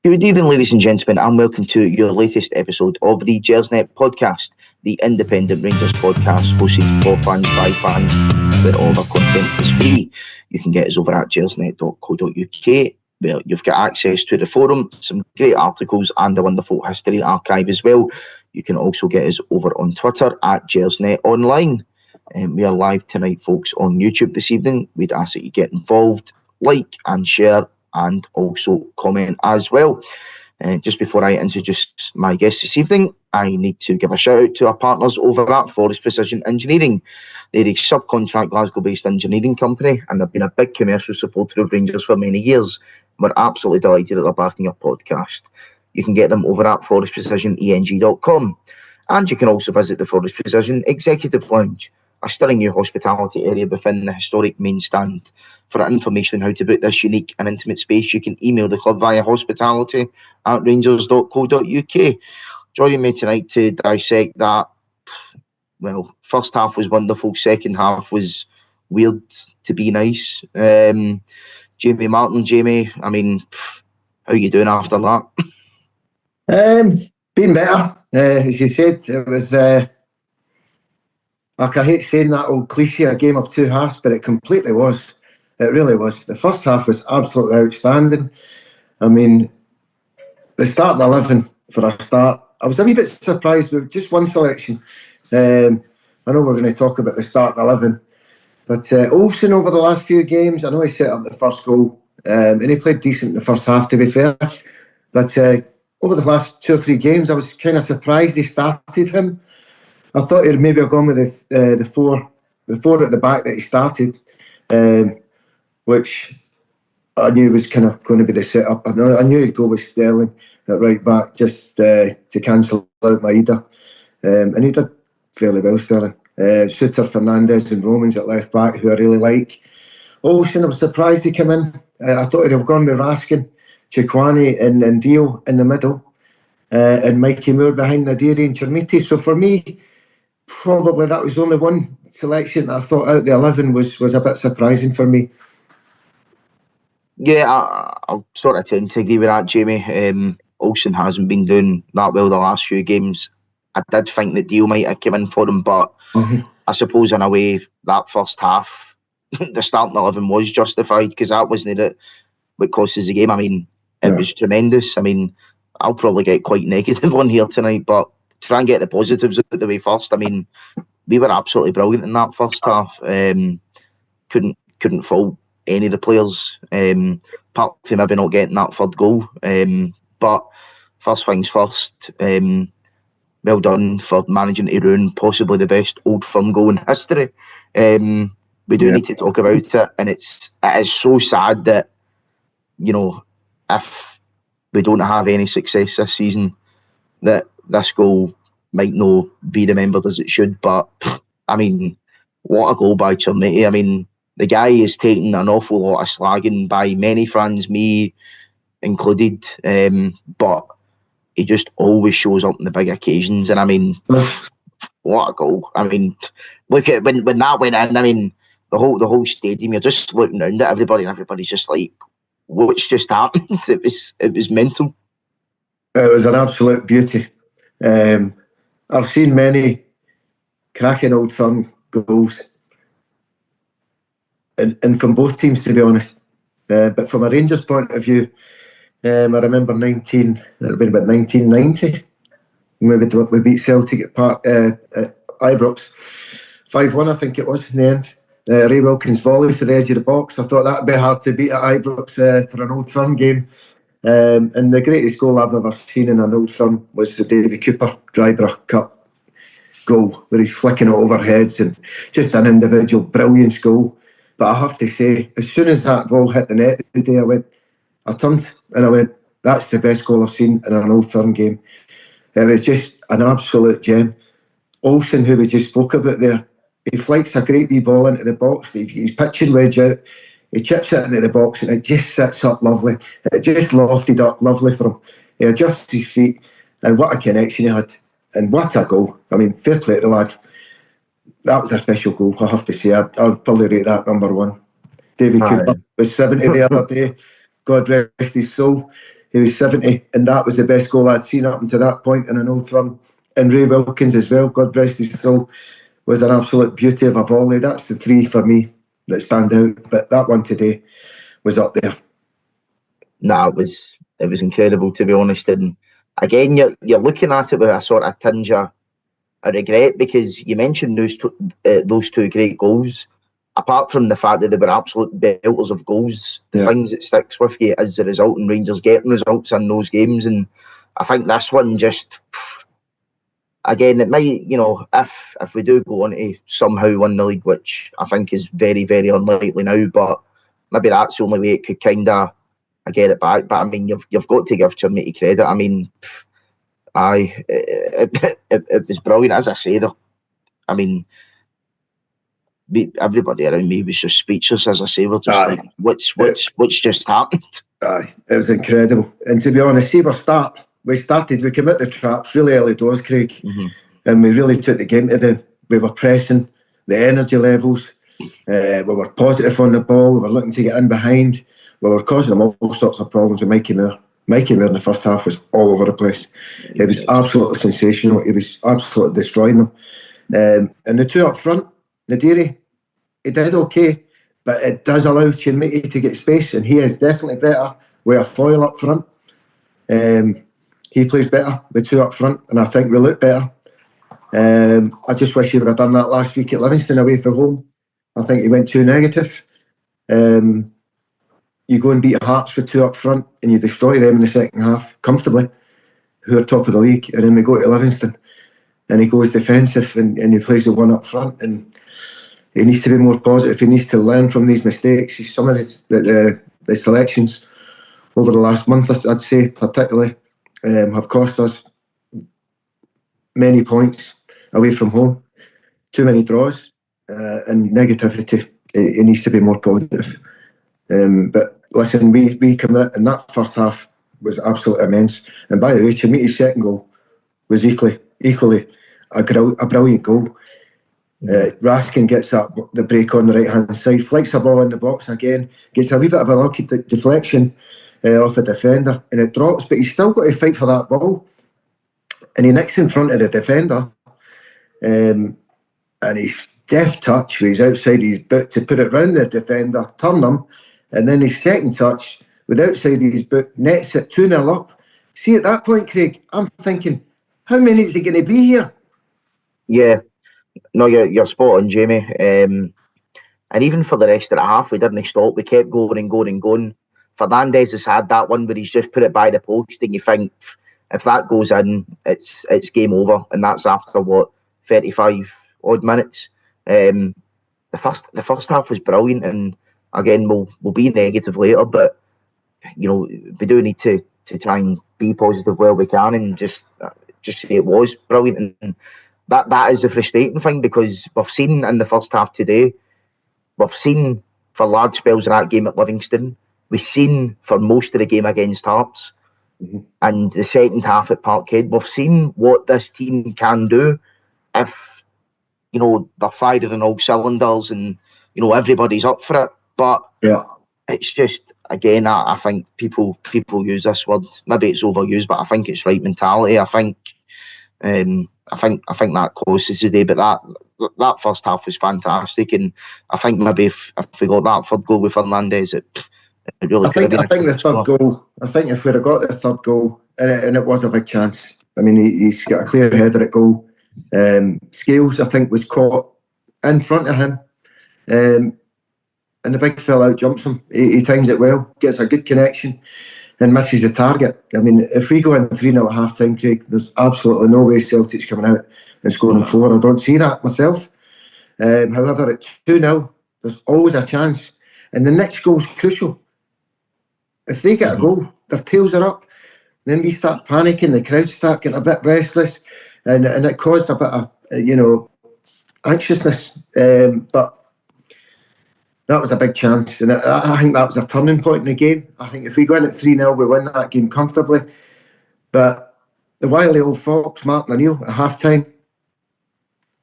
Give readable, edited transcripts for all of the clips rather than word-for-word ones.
Good evening, ladies and gentlemen, and welcome to your latest episode of the Gersnet Podcast, the independent Rangers podcast hosted for fans by fans, where all of our content is free. You can get us over at gersnet.co.uk, where you've got access to the forum, some great articles, and a wonderful history archive as well. You can also get us over on Twitter at Gersnet Online. We are live tonight, folks, on YouTube this evening. We'd ask that you get involved, like and share, and also comment as well. Just before I introduce my guest this evening, I need to give a shout out to our partners over at Forrest Precision Engineering. They're a subcontract Glasgow-based engineering company, and they've been a big commercial supporter of Rangers for many years. We're absolutely delighted that they're backing our podcast. You can get them over at forrestprecisioneng.com, and you can also visit the Forrest Precision Executive Lounge, a stunning new hospitality area within the historic main stand. For information on how to book this unique and intimate space, you can email the club via hospitality@rangers.co.uk. Joining me tonight to dissect that, well, first half was wonderful, second half was weird to be nice. Jamie Martin, Jamie, I mean, how are you doing after that? Been better. As you said, it was... I hate saying that old cliche, a game of two halves, but it completely was. It really was. The first half was absolutely outstanding. I mean, the starting 11 for a start, I was a wee bit surprised with just one selection. I know we're going to talk about the starting 11, but Olsen over the last few games, I know he set up the first goal, and he played decent in the first half, to be fair. But over the last 2 or 3 games, I was kind of surprised he started him. I thought he'd maybe have gone with the four at the back that he started, which I knew was kind of going to be the setup. I knew he'd go with Sterling at right back just to cancel out Maeda, and he did fairly well, Sterling. Suter, Fernandes and Romans at left back, who I really like. Olsen, I was surprised he came in. I thought he'd have gone with Raskin, Chikwani and Dio in the middle, and Mikey Moore behind Nadiri and Chermiti. So for me, probably that was only one selection that I thought out the 11 was a bit surprising for me. Yeah, I'll sort of tend to agree with that, Jamie. Olsen hasn't been doing that well the last few games. I did think that Dio might have come in for him, but I suppose in a way that first half, the starting 11 was justified because that wasn't what cost us the game. I mean, it was tremendous. I mean, I'll probably get quite negative on here tonight, but try and get the positives out of the way first. I mean, we were absolutely brilliant in that first half. Couldn't fault any of the players, apart from maybe not getting that third goal. But first things first, well done for managing to ruin possibly the best Old Firm goal in history. We do need to talk about it, and it is so sad that, you know, if we don't have any success this season, that this goal might not be remembered as it should. But I mean, what a goal by Chermiti. I mean, the guy is taking an awful lot of slagging by many fans, me included, but he just always shows up in the big occasions. And I mean, what a goal. I mean, look at when that went in, I mean, the whole stadium, you're just looking around at everybody and everybody's just like, what's just happened? It was mental. It was an absolute beauty. I've seen many cracking Old Firm goals, and from both teams, to be honest. But from a Rangers point of view, I remember 1990, we beat Celtic at Ibrox, 5-1, I think it was in the end. Ray Wilkins' volley for the edge of the box. I thought that'd be hard to beat at Ibrox for an Old Firm game. And the greatest goal I've ever seen in an Old Firm was the Davy Cooper Dryborough Cup goal, where he's flicking it over heads, and just an individual brilliance goal. But I have to say, as soon as that ball hit the net the day, I turned and I went, that's the best goal I've seen in an Old Firm game. It was just an absolute gem. Olsen, who we just spoke about there, he flicks a great wee ball into the box. He's pitching wedge out. He chips it into the box and it just sits up lovely. It just lofted up lovely for him. He adjusts his feet, and what a connection he had. And what a goal. I mean, fair play to the lad. That was a special goal, I have to say. I'd probably rate that number one. David Cooper was 70 the other day. God rest his soul. He was 70, and that was the best goal I'd seen up until that point in an Old Firm. And Ray Wilkins as well, God rest his soul, was an absolute beauty of a volley. That's the three for me that stand out. But that one today was up there. Nah, it was incredible, to be honest. And again, you're looking at it with a sort of tinge of regret, because you mentioned those two great goals. Apart from the fact that they were absolute belters of goals, the things that sticks with you as a result, and Rangers getting results in those games. And I think this one just, again, it might, if we do go on to somehow win the league, which I think is very, very unlikely now, but maybe that's the only way it could kind of get it back. But I mean, you've got to give Trinity credit. I mean, it was brilliant, as I say. I mean, everybody around me was just speechless, as I say. We're just like, what's just happened? It was incredible. And to be honest, see, we came out the traps really early doors, Craig, and we really took the game to them. We were pressing, the energy levels, we were positive on the ball, we were looking to get in behind, we were causing them all sorts of problems with Mikey Moore. Mikey Moore in the first half was all over the place. It was absolutely sensational. He was absolutely destroying them. And the two up front, Nadiri, he did okay, but it does allow Chinmiti to get space, and he is definitely better with a foil up front. He plays better with two up front, and I think we look better. I just wish he would have done that last week at Livingston away from home. I think he went too negative. You go and beat Hearts with two up front, and you destroy them in the second half comfortably, who are top of the league, and then we go to Livingston, and he goes defensive, and he plays the one up front, and he needs to be more positive. He needs to learn from these mistakes. Some of the selections over the last month, I'd say, particularly, have cost us many points away from home. Too many draws and negativity. He needs to be more positive. But listen, we come out, and that first half was absolutely immense. And by the way, Chimiti's second goal was equally a brilliant goal. Raskin gets the break on the right hand side, flicks a ball in the box again, gets a wee bit of a lucky deflection off a defender, and it drops, but he's still got to fight for that ball, and he nicks in front of the defender, and he's deft touch with his outside his boot to put it round the defender, turn him, and then his second touch with outside his boot nets it 2-0 up. See, at that point, Craig, I'm thinking, how many is he going to be here? Yeah. No, you're spot on, Jamie. And even for the rest of the half, we didn't stop. We kept going and going and going. Fernandez has had that one where he's just put it by the post, and you think if that goes in, it's game over, and that's after 35 odd minutes. The first half was brilliant, and again we'll be negative later, but we do need to try and be positive where we can, and just say it was brilliant. And that is the frustrating thing, because we've seen in the first half today, we've seen for large spells in that game at Livingston, we've seen for most of the game against Hearts, and the second half at Parkhead, we've seen what this team can do if they're firing on all cylinders and everybody's up for it. But it's just, again, I think people use this word, maybe it's overused, but I think it's right mentality. I think that cost us today, but that first half was fantastic, and I think maybe if we got that third goal with Fernandez, it really could have been. I think the third goal. I think if we'd have got the third goal, and it was a big chance. I mean, he's got a clear header at goal. Scales, I think, was caught in front of him, and the big fella out jumps him. He times it well, gets a good connection, and misses the target. I mean, if we go in 3-0 at half-time, Craig, there's absolutely no way Celtic's coming out and scoring 4. I don't see that myself. However, at 2-0, there's always a chance. And the next goal's crucial. If they get a goal, their tails are up. Then we start panicking, the crowd start getting a bit restless, and it caused a bit of, anxiousness. But that was a big chance, and I think that was a turning point in the game. I think if we go in at 3-0, we win that game comfortably. But the wily old fox, Martin O'Neill, at half-time,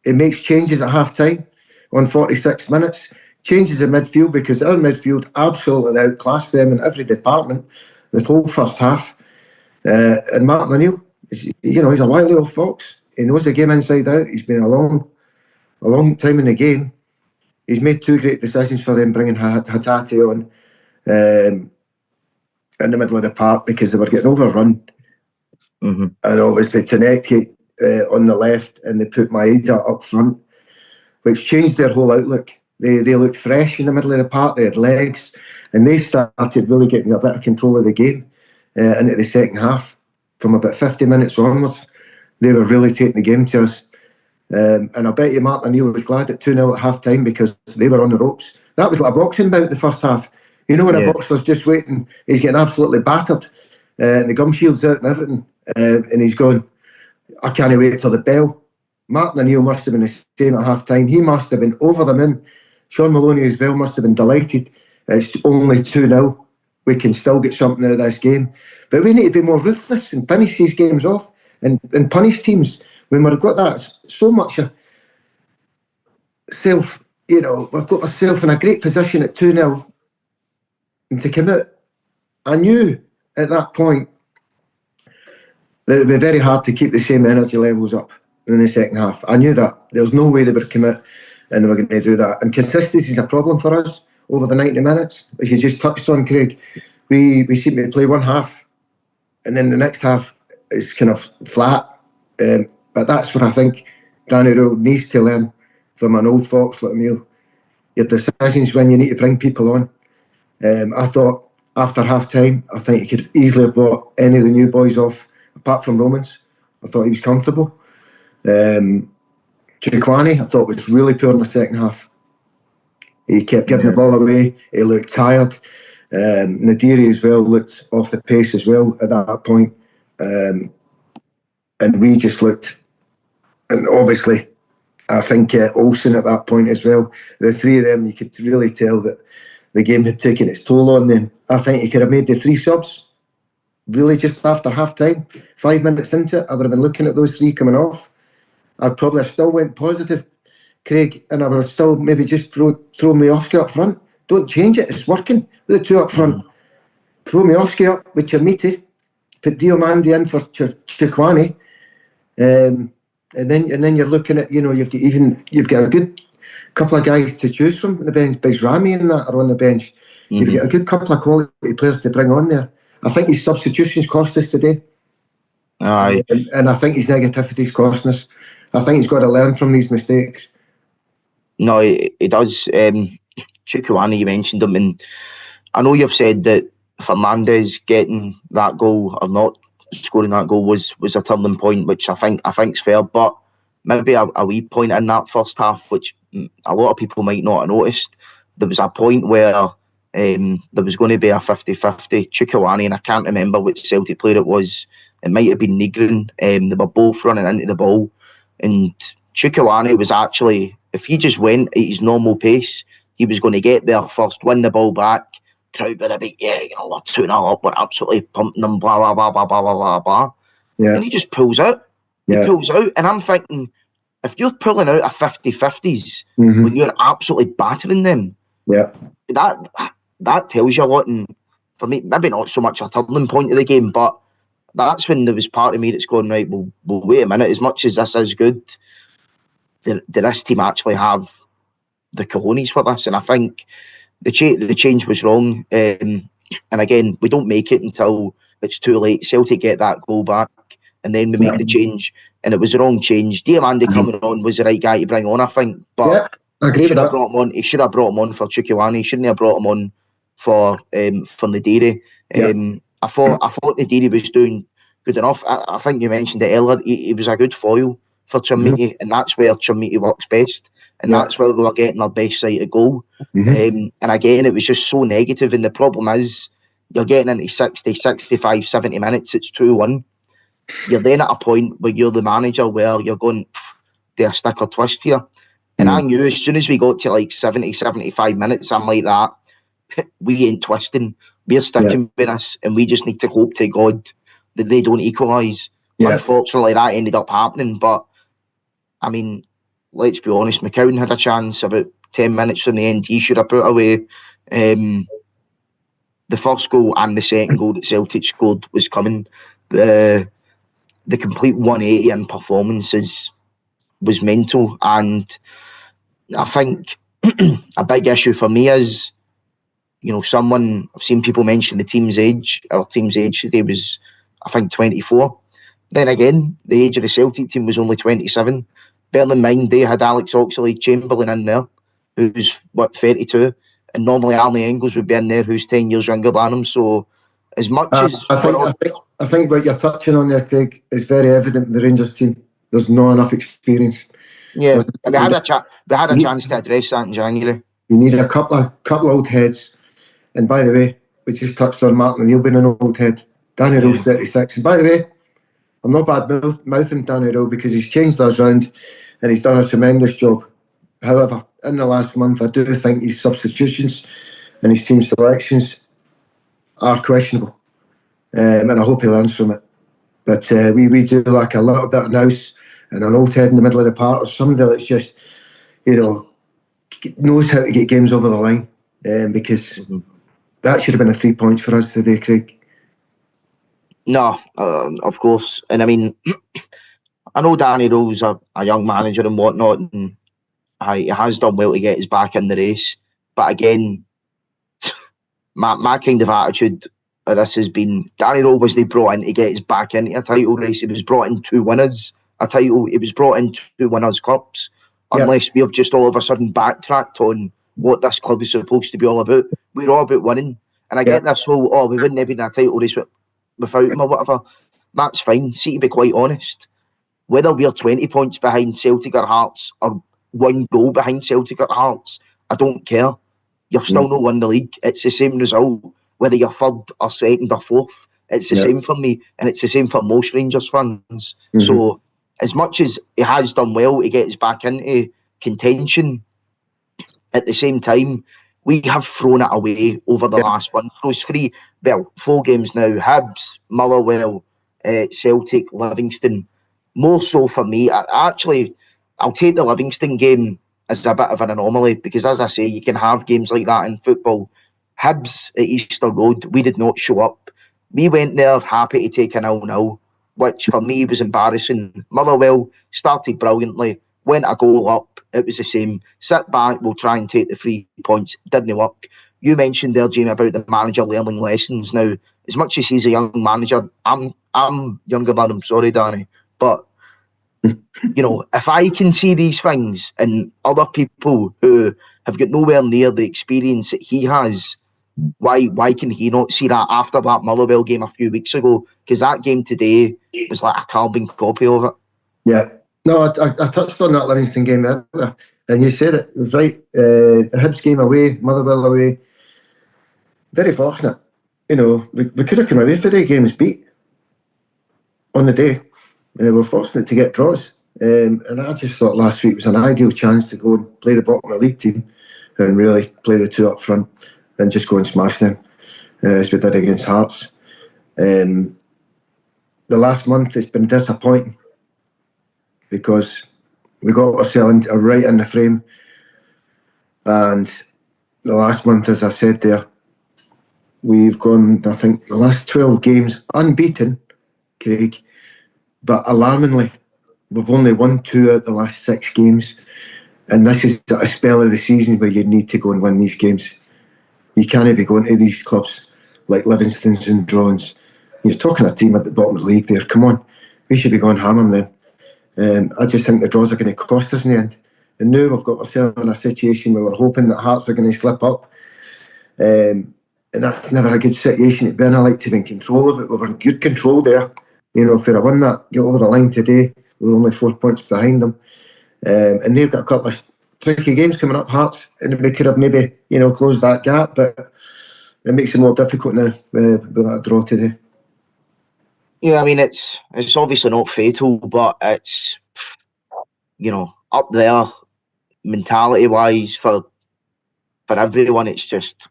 he makes changes at half-time on 46 minutes. Changes in midfield because our midfield absolutely outclassed them in every department the whole first half. And Martin O'Neill, he's a wily old fox. He knows the game inside out. He's been a long time in the game. He's made 2 great decisions for them, bringing Hatate on in the middle of the park because they were getting overrun. And obviously Taneki on the left, and they put Maeda up front, which changed their whole outlook. They looked fresh in the middle of the park. They had legs, and they started really getting a bit of control of the game into the second half. From about 50 minutes onwards, they were really taking the game to us. And I bet you Martin O'Neill was glad at 2-0 at half-time because they were on the ropes. That was like a boxing bout the first half. You know, when a boxer's just waiting, he's getting absolutely battered, and the gum shield's out and everything, and he's going, I can't wait for the bell. Martin O'Neill must have been the same at half-time. He must have been over the moon. Sean Maloney as well must have been delighted. It's only 2-0. We can still get something out of this game. But we need to be more ruthless and finish these games off and punish teams when we've got that so much self, we've got ourselves in a great position at 2-0. And to come out, I knew at that point that it would be very hard to keep the same energy levels up in the second half. I knew that. There was no way they would come out and they were going to do that. And consistency is a problem for us over the 90 minutes. As you just touched on, Craig, we seem to play one half and then the next half is kind of flat. But that's what I think Danny Rule needs to learn from an old fox like O'Neill. Your decisions when you need to bring people on. I thought after half-time, I think he could easily have brought any of the new boys off, apart from Romans. I thought he was comfortable. Chikwani, I thought was really poor in the second half. He kept giving the ball away. He looked tired. Nadiri as well looked off the pace as well at that point. And we just looked, and obviously I think Olsen at that point as well, the three of them, you could really tell that the game had taken its toll on them. I think he could have made the 3 subs really just after half-time. 5 minutes into it, I would have been looking at those 3 coming off. I'd probably have still went positive, Craig, and I would have still maybe just thrown Miofsky up front. Don't change it, it's working with the 2 up front. Throw Miofsky up with Chermiti, put Diomandi in for Chikwani, and then you're looking at, you've got a good couple of guys to choose from on the bench. Bezrami and that are on the bench. You've got a good couple of quality players to bring on there. I think his substitutions cost us today. Aye. And I think his negativity's costing us. I think he's got to learn from these mistakes. No, he does. Chukwuani, you mentioned him, and I know you've said that Fernandez getting that goal or not scoring that goal was a turning point, which I think's fair, but maybe a wee point in that first half, which a lot of people might not have noticed. There was a point where there was going to be a 50-50. Chukwuani, and I can't remember which Celtic player it was. It might have been Negrin. They were both running into the ball, and Chukwuani was actually, if he just went at his normal pace, he was going to get there first, win the ball back. Crowd were a bit, we're 2-0 up, we're absolutely pumping them, blah, blah, blah, blah, blah, blah, blah, blah. Yeah. And he just pulls out. Yeah. He pulls out, and I'm thinking, if you're pulling out a 50-50s when you're absolutely battering them, that tells you a lot. And for me, maybe not so much a turning point of the game, but that's when there was part of me that's going, right, well wait a minute, as much as this is good, did this team actually have the cojones for this? And I think the change was wrong. And again, we don't make it until it's too late. Celtic get that goal back, and then we make the change, and it was the wrong change. Diomandi coming on was the right guy to bring on, I think. But I agree with that. He should have brought him on for Chukwuani. He shouldn't have brought him on for Nadiri. I thought the deal he was doing good enough. I think you mentioned it earlier. He was a good foil for Chermiti, and that's where Chermiti works best, and that's where we were getting our best sight of goal. And again, it was just so negative, and the problem is you're getting into 60, 65, 70 minutes, it's 2-1. You're then at a point where you're the manager where you're going, do a stick or twist here. And I knew as soon as we got to like 70, 75 minutes, I'm like that, we ain't twisting. We're sticking with us, and we just need to hope to God that they don't equalise. Unfortunately, that ended up happening. But, I mean, let's be honest, McCowan had a chance about 10 minutes from the end. He should have put away. The first goal and the second goal that Celtic scored was coming. The complete 180 in performances was mental. And I think a big issue for me is, you know, I've seen people mention the team's age. Our team's age today was, I think, 24. Then again, the age of the Celtic team was only 27. Bear in mind, they had Alex Oxlade-Chamberlain in there, who's, 32? And normally Arnie Engels would be in there, who's 10 years younger than him. So, as much as... I think what you're touching on there, Craig, is very evident in the Rangers team. There's not enough experience. Yeah, we had a chance to address that in January. You need a couple of old heads. And by the way, we just touched on Martin O'Neill being an old head. Danny Rowe's 36. And by the way, I'm not bad mouthing Danny Rowe because he's changed us round and he's done a tremendous job. However, in the last month, I do think his substitutions and his team selections are questionable. And I hope he learns from it. But we do like a little bit of nous and an old head in the middle of the park, or somebody that's just, you know, knows how to get games over the line. Because that should have been a 3 points for us today, Craig. No, of course. And I mean, I know Danny Rowe's a young manager and whatnot, and he has done well to get his back in the race. But again, my kind of attitude of this has been, Danny Rowe wasn't brought in to get his back into a title race. He was brought in to win us a title. He was brought in to win us cups. Unless we have just all of a sudden backtracked on what this club is supposed to be all about. We're all about winning. And I get this whole, we wouldn't have been in a title race without him or whatever. That's fine. See, to be quite honest, whether we're 20 points behind Celtic or Hearts or 1 goal behind Celtic or Hearts, I don't care. You've still not won the league. It's the same result, whether you're third or second or fourth. It's the same for me, and it's the same for most Rangers fans. So, as much as he has done well to get us back into contention, at the same time, we have thrown it away over the last one. Those 4 games now: Hibs, Motherwell, Celtic, Livingston. More so for me, I'll take the Livingston game as a bit of an anomaly because, as I say, you can have games like that in football. Hibs at Easter Road, we did not show up. We went there happy to take a 0-0, which for me was embarrassing. Motherwell started brilliantly, went a goal up. It was the same. Sit back, we'll try and take the 3 points. Didn't work. You mentioned there, Jamie, about the manager learning lessons. Now, as much as he's a young manager, I'm younger than him. Sorry, Danny. But, you know, if I can see these things in other people who have got nowhere near the experience that he has, why can he not see that after that Motherwell game a few weeks ago? Because that game today was like a carbon copy of it. Yeah. No, I touched on that Livingston game earlier, and you said it was right. The Hibs game away, Motherwell away. Very fortunate. You know, we could have come away for the games beat on the day. We're fortunate to get draws. And I just thought last week was an ideal chance to go and play the bottom of the league team and really play the 2 up front and just go and smash them, as we did against Hearts. The last month it's been disappointing, because we got ourselves right in the frame. And the last month, as I said there, we've gone, I think, the last 12 games unbeaten, Craig. But alarmingly, we've only won 2 out of the last 6 games. And this is a spell of the season where you need to go and win these games. You can't be going to these clubs like Livingston's and Drawings. You're talking a team at the bottom of the league there. Come on, we should be going ham on them. I just think the draws are going to cost us in the end. And now we've got ourselves in a situation where we're hoping that Hearts are going to slip up. And and that's never a good situation to be in. I like to be in control of it. We were in good control there. If we'd have won that, get over the line today, we were only 4 points behind them. And they've got a couple of tricky games coming up, Hearts, and we could have maybe, closed that gap, but it makes it more difficult now with that draw today. Yeah, I mean, it's obviously not fatal, but it's, up there mentality-wise for everyone. It's just,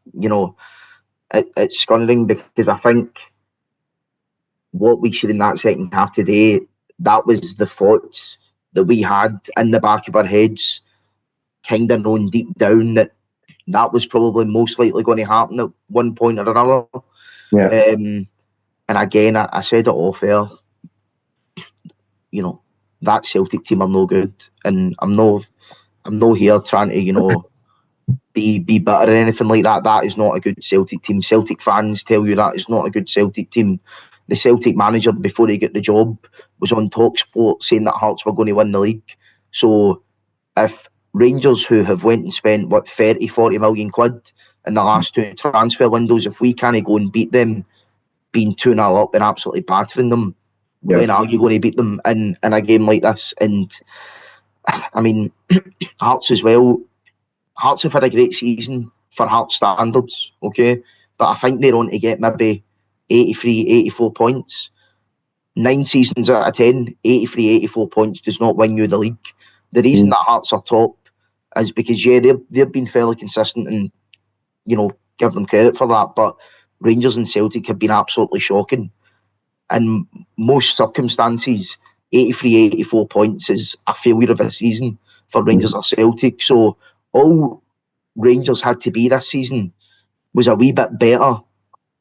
it's scundering, because I think what we said in that second half today, that was the thoughts that we had in the back of our heads, kind of knowing deep down that was probably most likely going to happen at one point or another. Yeah. And again, I said it off air, that Celtic team are no good, and I'm no here trying to, be bitter or anything like that. That is not a good Celtic team. Celtic fans tell you that is not a good Celtic team. The Celtic manager, before he got the job, was on TalkSport saying that Hearts were going to win the league. So if Rangers, who have went and spent 30-40 million quid in the last two transfer windows, if we can't go and beat them, being 2-0 up and absolutely battering them, when are you going to beat them in a game like this? And I mean, Hearts as well. Hearts have had a great season for Hearts standards, okay? But I think they're on to get maybe 83, 84 points. 9 seasons out of 10, 83, 84 points does not win you the league. The reason that Hearts are top is because, they've been fairly consistent, and, give them credit for that. But Rangers and Celtic have been absolutely shocking. In most circumstances, 83, 84 points is a failure of a season for Rangers or Celtic. So all Rangers had to be this season was a wee bit better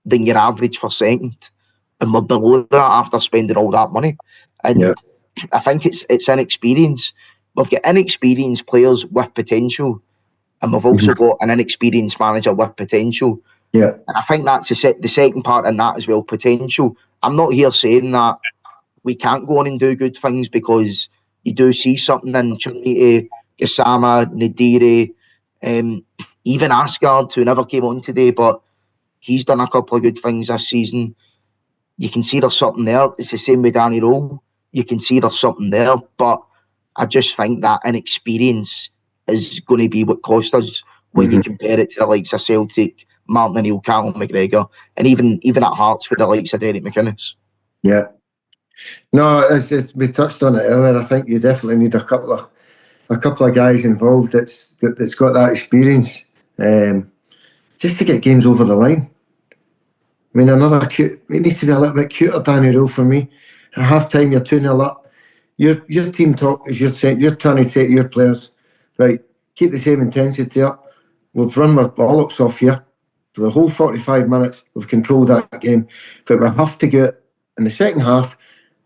than your average for second, and we're below that after spending all that money. And I think it's inexperience. We've got inexperienced players with potential, and we've also got an inexperienced manager with potential. Yeah. And I think that's the second part in that as well, potential. I'm not here saying that we can't go on and do good things, because you do see something in Trinity, Gassama, Nadiri, even Asgard, who never came on today, but he's done a couple of good things this season. You can see there's something there. It's the same with Danny Rowe. You can see there's something there, but I just think that inexperience is going to be what cost us when you compare it to the likes of Celtic, Martin O'Neill, Callum McGregor, and even at Hearts with the likes of Derek McInnes. Yeah. No, we touched on it earlier. I think you definitely need a couple of guys involved that's got that experience, just to get games over the line. I mean, it needs to be a little bit cuter, Danny Rowe, for me. At half time, you're 2-0 up. Your team talk is you're trying to say to your players, right, keep the same intensity up. We've run our bollocks off here for the whole 45 minutes. We've controlled that game, but we have to go in the second half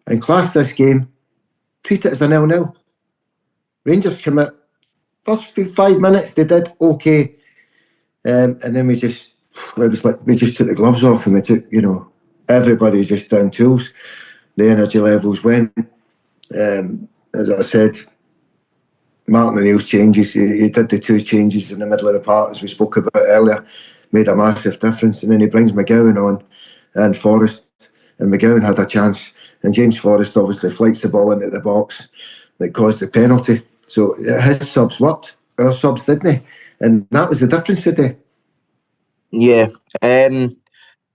and class this game, treat it as a 0-0. Rangers commit. First 5 minutes, they did okay. And then we just took the gloves off, and we took, everybody just down tools. The energy levels went. As I said, Martin O'Neill's changes, he did the 2 changes in the middle of the part, as we spoke about earlier, made a massive difference. And then he brings McGowan on and Forrest, and McGowan had a chance. And James Forrest obviously flights the ball into the box that caused the penalty. So his subs worked, our subs didn't. And that was the difference today. Yeah.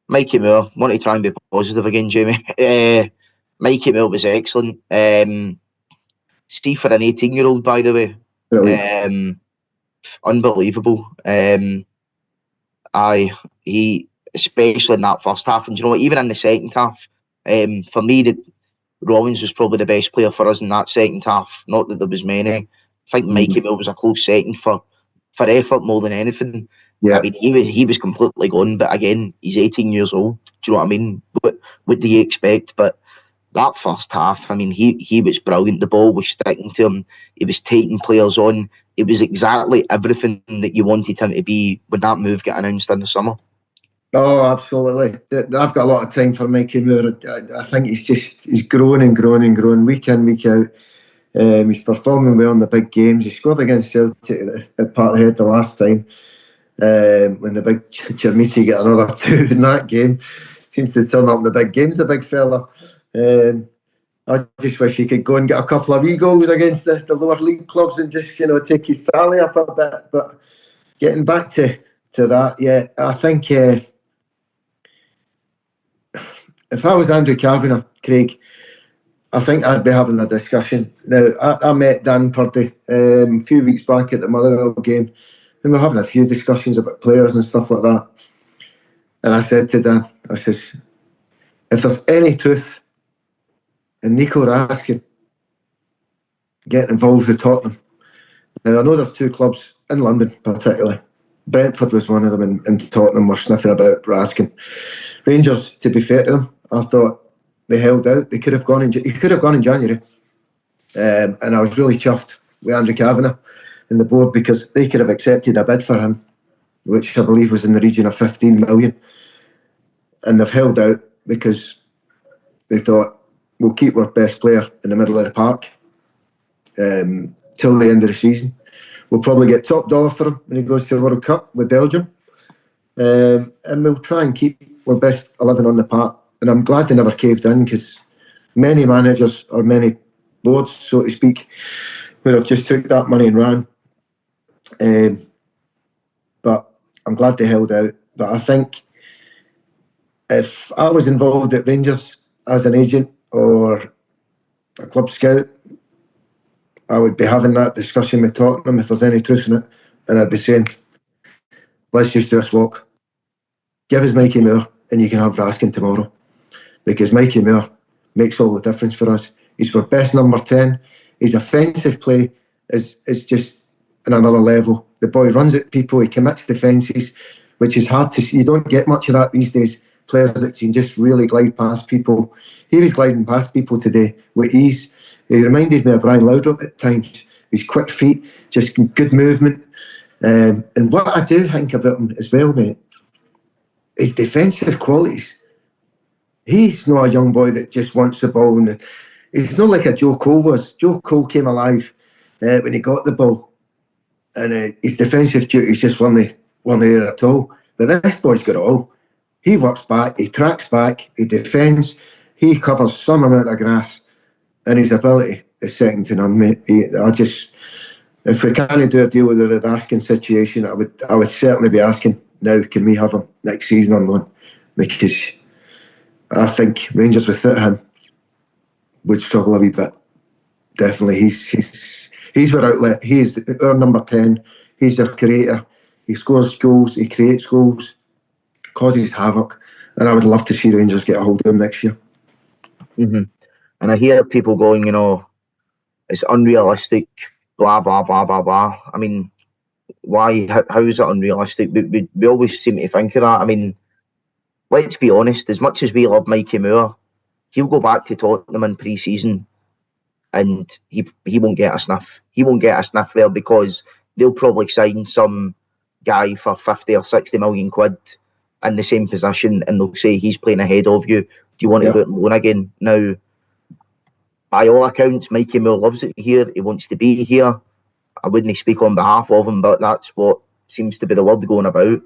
Mikey Moore, want to try and be positive again, Jamie. Mikey Moore was excellent. Steve, for an 18-year-old, by the way, unbelievable. He, especially in that first half, and even in the second half, for me, Rollins was probably the best player for us in that second half. Not that there was many. I think Mikey Moore was a close second for effort more than anything. Yeah. I mean, he was completely gone, but again, he's 18 years old. Do you know what I mean? What do you expect? But that first half, I mean, he was brilliant. The ball was sticking to him. He was taking players on. It was exactly everything that you wanted him to be when that move got announced in the summer. Oh, absolutely. I've got a lot of time for Mikey Moore. I think he's grown and grown and grown week in, week out. He's performing well in the big games. He scored against Celtic at Parkhead the last time. when the big Chermiti get another 2 in that game. Seems to turn up in the big games, the big fella. I just wish he could go and get a couple of wee goals against the lower league clubs and just, take his tally up a bit. But getting back to that, yeah, I think if I was Andrew Kavanagh, Craig, I think I'd be having a discussion. Now, I met Dan Purdy a few weeks back at the Motherwell game, and we were having a few discussions about players and stuff like that. And I said to Dan, I says, if there's any truth in Nico Raskin getting involved with Tottenham, now I know there's 2 clubs in London particularly. Brentford was one of them, and Tottenham were sniffing about Raskin. Rangers, to be fair to them, I thought they held out. He could have gone in January, and I was really chuffed with Andrew Kavanagh and the board, because they could have accepted a bid for him, which I believe was in the region of 15 million, and they've held out because they thought, we'll keep our best player in the middle of the park till the end of the season. We'll probably get top dollar for him when he goes to the World Cup with Belgium, and we'll try and keep our best 11 on the park. And I'm glad they never caved in, because many managers, or many boards, so to speak, would have just took that money and ran. But I'm glad they held out. But I think if I was involved at Rangers as an agent or a club scout, I would be having that discussion with Tottenham if there's any truth in it, and I'd be saying, let's just do a swap. Give us Mikey Moore and you can have Raskin tomorrow, because Mikey Moore makes all the difference for us. He's our best number 10. His offensive play is just on another level. The boy runs at people, he commits defences, which is hard to see. You don't get much of that these days. Players that can just really glide past people. He was gliding past people today with ease. He reminded me of Brian Laudrup at times. His quick feet, just good movement. And what I do think about him as well, mate, his defensive qualities. He's not a young boy that just wants the ball. And he's not like a Joe Cole was. Joe Cole came alive when he got the ball. And his defensive duties just weren't there at all. But this boy's got it all. He works back, he tracks back, he defends, he covers some amount of grass, and his ability is second to none, mate. If we can't do a deal with the Raskin situation, I would certainly be asking now, can we have him next season on loan? Because I think Rangers without him would struggle a wee bit. Definitely, he's our outlet. He is our number 10. He's our creator. He scores goals. He creates goals. Causes havoc, and I would love to see Rangers get a hold of him next year. Mm-hmm. And I hear people going, it's unrealistic, blah, blah, blah, blah, blah. I mean, why? How is it unrealistic? We always seem to think of that. I mean, let's be honest, as much as we love Mikey Moore, he'll go back to Tottenham in pre-season and he won't get a sniff. He won't get a sniff there, because they'll probably sign some guy for 50 or 60 million quid in the same position, and they'll say he's playing ahead of you. Do you want to go out on loan again? Now, by all accounts, Mikey Moore loves it here. He wants to be here. I wouldn't speak on behalf of him, but that's what seems to be the word going about.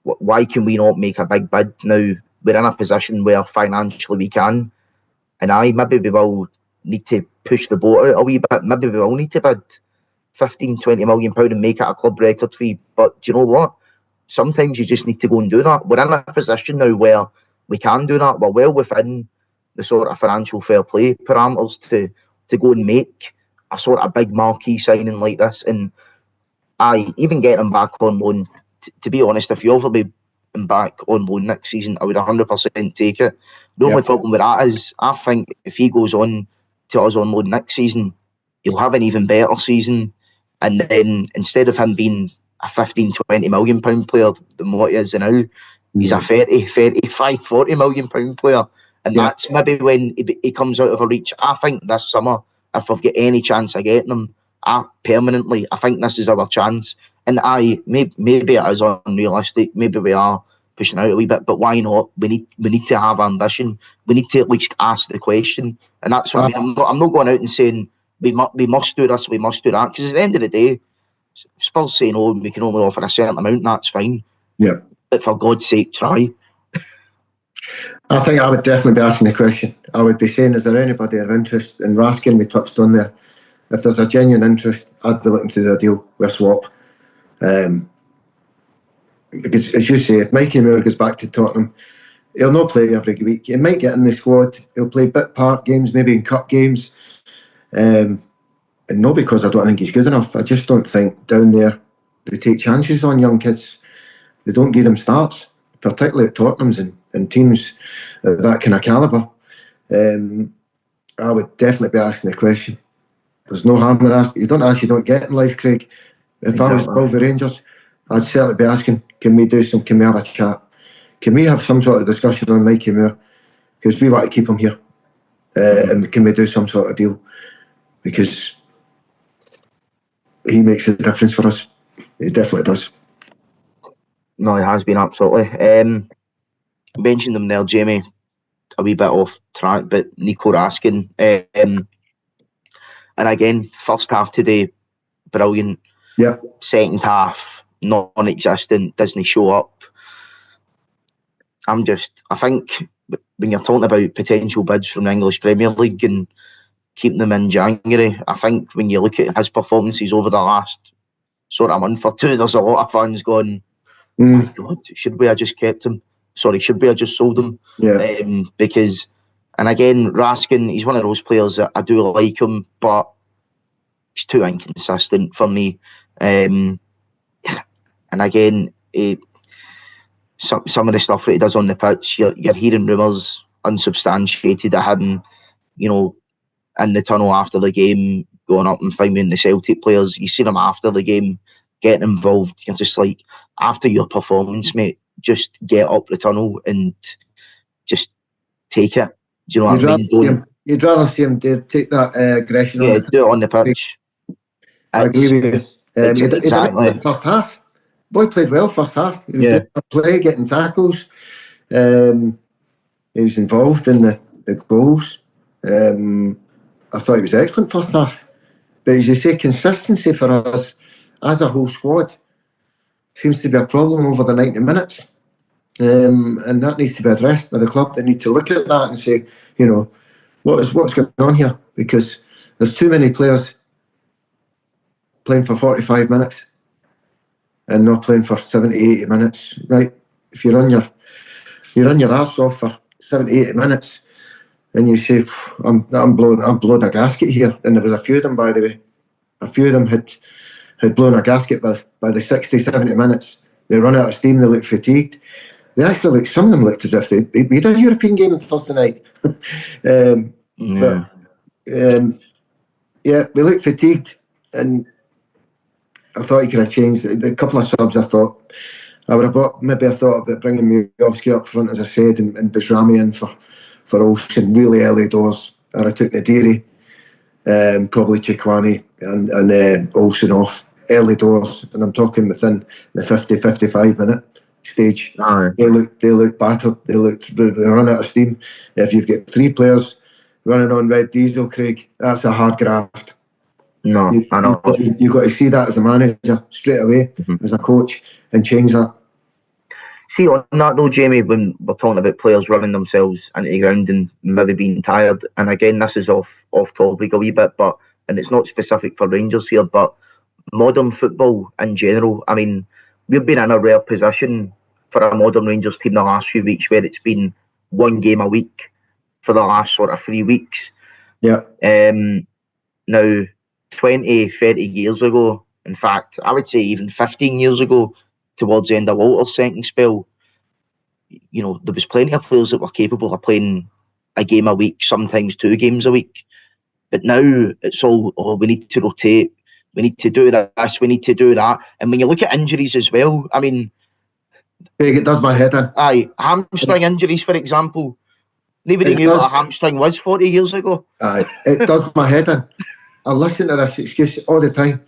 Why can we not make a big bid now? We're in a position where financially we can, and maybe we will need to push the boat out a wee bit. Maybe we will need to bid 15, 20 million pound and make it a club record fee. But do you know what? Sometimes you just need to go and do that. We're in a position now where we can do that. We're well within the sort of financial fair play parameters to go and make a sort of big marquee signing like this. And even getting him back on loan, to be honest, if you offer me him back on loan next season, I would 100% take it. The only problem with that is, I think if he goes on to us on loan next season, he'll have an even better season. And then instead of him being a 15, 20 million pound player than what he is now, he's a 30, 35, 40 million pound player. And that's maybe when he comes out of our reach. I think this summer, if we've got any chance of getting him permanently, I think this is our chance. And maybe it is unrealistic. Maybe we are pushing out a wee bit, but why not? We need to have ambition. We need to at least ask the question. And that's what I mean. I'm not going out and saying we must do this, we must do that. Because at the end of the day, Spurs saying, "Oh, we can only offer a certain amount." That's fine. Yeah. But for God's sake, try. I think I would definitely be asking the question. I would be saying, is there anybody of interest? And Raskin, we touched on there. If there's a genuine interest, I'd be looking to do a deal with a swap. Because, as you say, if Mikey Moore goes back to Tottenham, he'll not play every week. He might get in the squad. He'll play bit part games, maybe in cup games. And not because I don't think he's good enough. I just don't think down there they take chances on young kids. They don't give them starts, particularly at Tottenham's and teams of that kind of calibre. I would definitely be asking the question. There's no harm in asking. You don't ask, you don't get in life, Craig. If I was involved with Rangers, I'd certainly be asking, can we have a chat? Can we have some sort of discussion on Mikey Moore? Because we want to keep him here. And can we do some sort of deal? Because he makes a difference for us. He definitely does. No, he has been, absolutely. Mentioned him there, Jamie, a wee bit off track, but Nico Raskin. And again, first half today, brilliant. Yeah. Second half, non-existent, doesn't show up. I think when you're talking about potential bids from the English Premier League and keeping them in January, I think when you look at his performances over the last sort of month or two, there's a lot of fans going, my God, should we have just kept him? Sorry, should we have just sold him? Yeah. Because, and again, Raskin, he's one of those players that I do like him, but he's too inconsistent for me. And again, some of the stuff that he does on the pitch, you're hearing rumours unsubstantiated of him, in the tunnel after the game, going up and finding the Celtic players. You see him after the game getting involved. You're just like, after your performance, mate, just get up the tunnel and just take it. Do you know what I mean? You'd rather see him take that aggression on the pitch. Do it on the pitch. I agree with you. He did it in the first half. Boy played well first half. He was doing a play, getting tackles. He was involved in the goals. I thought he was excellent first half. But as you say, consistency for us as a whole squad seems to be a problem over the 90 minutes. And that needs to be addressed by the club. They need to look at that and say, what's going on here? Because there's too many players playing for 45 minutes and not playing for 70, 80 minutes, right? If you're on your arse off for 70, 80 minutes and you say, I'm blowing a gasket here. And there was a few of them, by the way. A few of them had blown a gasket by the 60, 70 minutes. They run out of steam, they look fatigued. Some of them looked as if they had a European game on Thursday night. We looked fatigued, and I thought he could have changed. A couple of subs, I thought. I would have thought about bringing Miovski up front, as I said, and Bajrami in for Olsen really early doors. And I took Nadiri, probably Chikwani and Olsen off early doors. And I'm talking within the 50, 55 minute stage. They look battered. They run out of steam. If you've got three players running on red diesel, Craig, that's a hard graft. No, I know. You've got to see that as a manager straight away, as a coach, and change that. See, on that though, Jamie, when we're talking about players running themselves into the ground and maybe being tired, and again, this is off topic a wee bit, and it's not specific for Rangers here, but modern football in general, I mean, we've been in a rare position for a modern Rangers team the last few weeks where it's been one game a week for the last sort of 3 weeks. Yeah. Now, 20, 30 years ago, in fact, I would say even 15 years ago, towards the end of Walter's second spell, there was plenty of players that were capable of playing a game a week, sometimes 2 games a week. But now it's all, we need to rotate, we need to do this, we need to do that. And when you look at injuries as well, I mean... It does my head in. Aye, hamstring injuries, for example. Nobody knew what a hamstring was 40 years ago. Aye, it does my head in. I listen to this excuse all the time.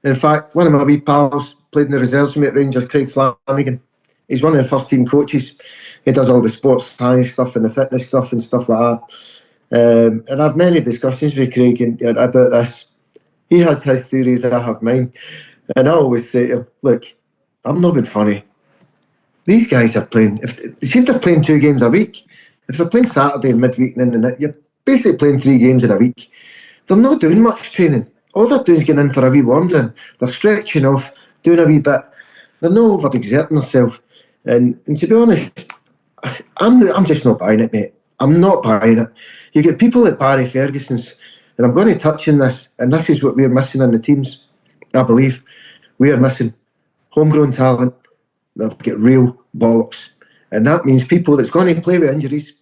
In fact, one of my wee pals played in the reserves with me at Rangers, Craig Flanagan. He's one of the first team coaches. He does all the sports science stuff and the fitness stuff and stuff like that. And I've many discussions with Craig about this. He has his theories, I have mine. And I always say to him, look, I'm not being funny. These guys are playing, see if they're playing 2 games a week. If they're playing Saturday and midweek and then you're basically playing 3 games in a week. They're not doing much training. All they're doing is getting in for a wee warm-down. They're stretching off, doing a wee bit. They're not over-exerting themselves. And to be honest, I'm just not buying it, mate. I'm not buying it. You get people like Barry Ferguson's, and I'm going to touch on this, and this is what we're missing in the teams, I believe. We are missing homegrown talent. They've got real bollocks. And that means people that's going to play with injuries,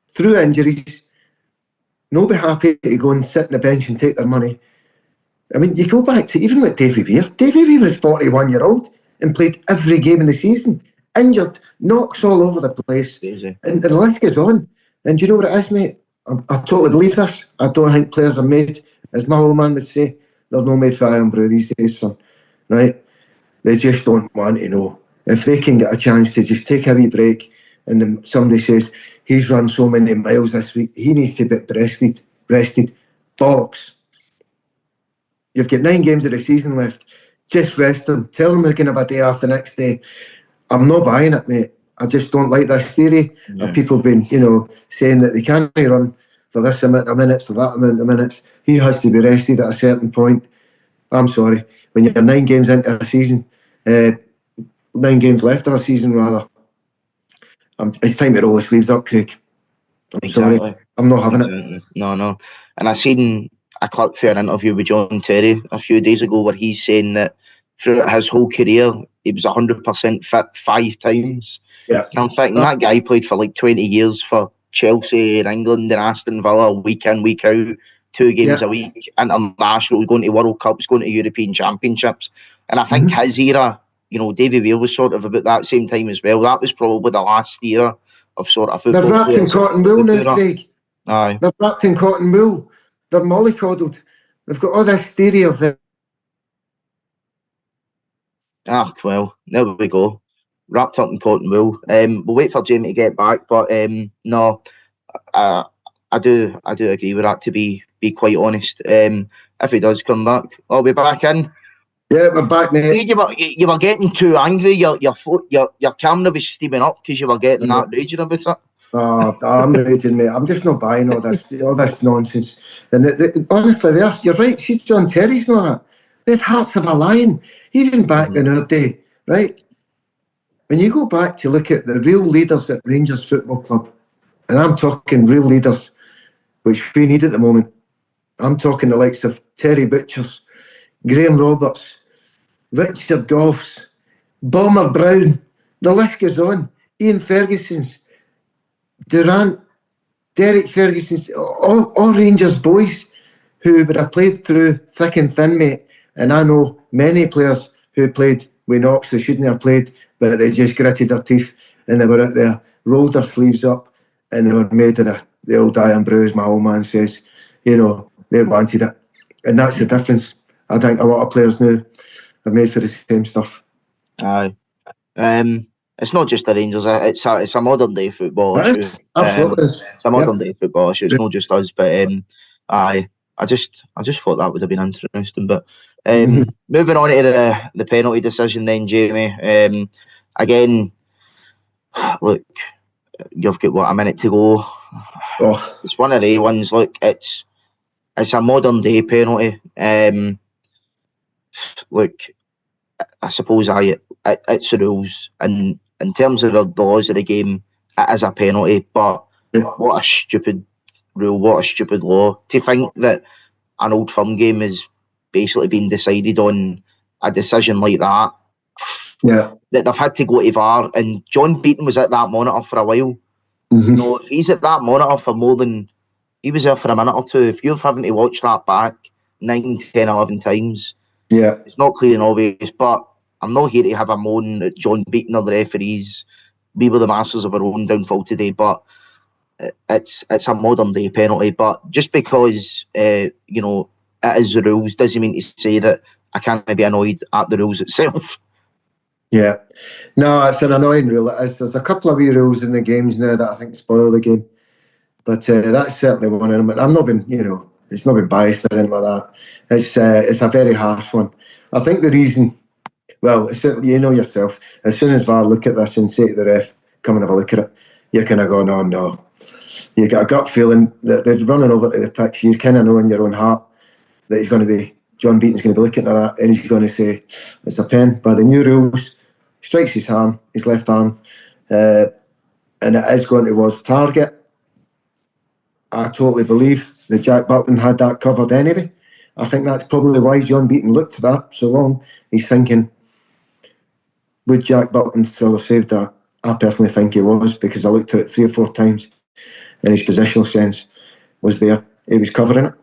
through injuries, no be happy to go and sit on the bench and take their money. I mean, you go back to even like Davy Weir. Davy Weir was 41-year-old and played every game in the season. Injured, knocks all over the place. Easy. And the list goes on. And do you know what it is, mate? I totally believe this. I don't think players are made, as my old man would say, they're not made for iron brew these days, son. Right? They just don't want to know. If they can get a chance to just take a wee break and then somebody says, he's run so many miles this week, he needs to be rested. Bollocks. You've got 9 games of the season left. Just rest them. Tell them they can have a day off the next day. I'm not buying it, mate. I just don't like this theory of people being, saying that they can't run for this amount of minutes or that amount of minutes. He has to be rested at a certain point. I'm sorry. When you're 9 games into a season, 9 games left of a season, rather, it's time to roll the sleeves up, Craig. I'm sorry. I'm not having it. No. And I seen a clip for an interview with John Terry a few days ago where he's saying that throughout his whole career, he was 100% fit 5 times. Yeah. And I'm thinking that guy played for like 20 years for Chelsea and England and Aston Villa, week in, week out, 2 games a week, international, going to World Cups, going to European Championships. And I think his era, Davy Weir was sort of about that same time as well. That was probably the last era of sort of football. They're wrapped in cotton wool now, Craig. Aye. They're wrapped in cotton wool. They're mollycoddled. They've got all this theory of the... Well, there we go. Wrapped up in cotton wool. We'll wait for Jamie to get back, but no, I do agree with that, to be quite honest. If he does come back, I'll be back in. Yeah, we're back, mate. You were getting too angry. Your camera was steaming up because you were getting that raging about it. Oh, I'm raging, mate. I'm just not buying all this nonsense. And honestly, you're right. See, John Terry's not that. They had hearts of a lion, even back in our day, right? When you go back to look at the real leaders at Rangers Football Club, and I'm talking real leaders, which we need at the moment. I'm talking the likes of Terry Butchers, Graham Roberts, Richard Goffs, Bomber Brown, the list goes on, Ian Ferguson's, Durant, Derek Ferguson's, all Rangers boys who would have played through thick and thin, mate. And I know many players who played with knocks they shouldn't have played, but they just gritted their teeth and they were out there, rolled their sleeves up, and they were made of the old iron brew, as my old man says. They wanted it. And that's the difference. I think a lot of players now are made for the same stuff. Aye. It's not just the Rangers. It's a modern day football issue. Absolutely. It's a modern day football issue. It's not just us, but aye. I just thought that would have been interesting. But moving on to the penalty decision, then, Jamie. Again, look, you've got a minute to go. Oh. It's one of the ones. Look, it's a modern day penalty. Look, I suppose it's the rules, and in terms of the laws of the game, it is a penalty. But what a stupid rule! What a stupid law! To think that an Old Firm game is basically being decided on a decision like that. Yeah, that they've had to go to VAR, and John Beaton was at that monitor for a while. If he's at that monitor for more than he was there for a minute or two, if you're having to watch that back 9, 10, 11 times, it's not clear and obvious. But I'm not here to have a moan at John Beaton or the referees. We were the masters of our own downfall today, but it's a modern day penalty. But just because it is the rules doesn't mean to say that I can't be annoyed at the rules itself. Yeah, no, it's an annoying rule. There's a couple of wee rules in the games now that I think spoil the game, but that's certainly one of them. I'm not been, It's not been biased or anything like that. It's a very harsh one. I think the reason, well, you know yourself, as soon as VAR look at this and say to the ref, come and have a look at it, you're kind of going, oh no. You get a gut feeling that they're running over to the pitch. You kind of know in your own heart that John Beaton's going to be looking at that and he's going to say, it's a pen. By the new rules, strikes his left arm, and it is going towards target. I totally believe that Jack Butland had that covered anyway. I think that's probably why John Beaton looked at that so long. He's thinking, would Jack Butland still have saved that? I personally think he was, because I looked at it 3 or 4 times and his positional sense was there. He was covering